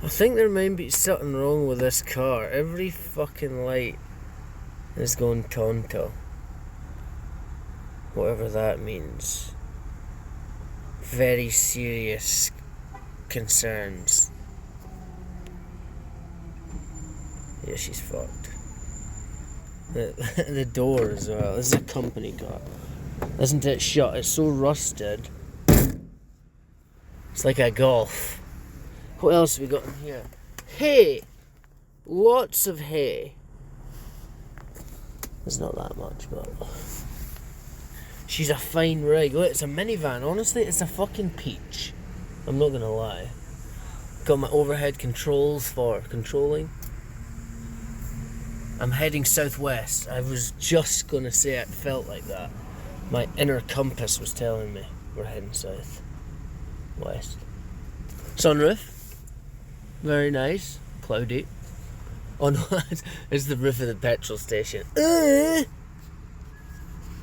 I think there might be something wrong with this car. Every fucking light is going tonto. Whatever that means. Very serious concerns. Yeah, she's fucked. The door as well. This is a company car. Isn't it shut? It's so rusted. It's like a Golf. What else have we got in here? Hay! Lots of hay. There's not that much, but... She's a fine rig. Look, it's a minivan. Honestly, it's a fucking peach. I'm not gonna lie. Got my overhead controls for controlling. I'm heading southwest. I was just gonna say it felt like that. My inner compass was telling me we're heading south. West. Sunroof. Very nice. Cloudy. Oh no, it's the roof of the petrol station.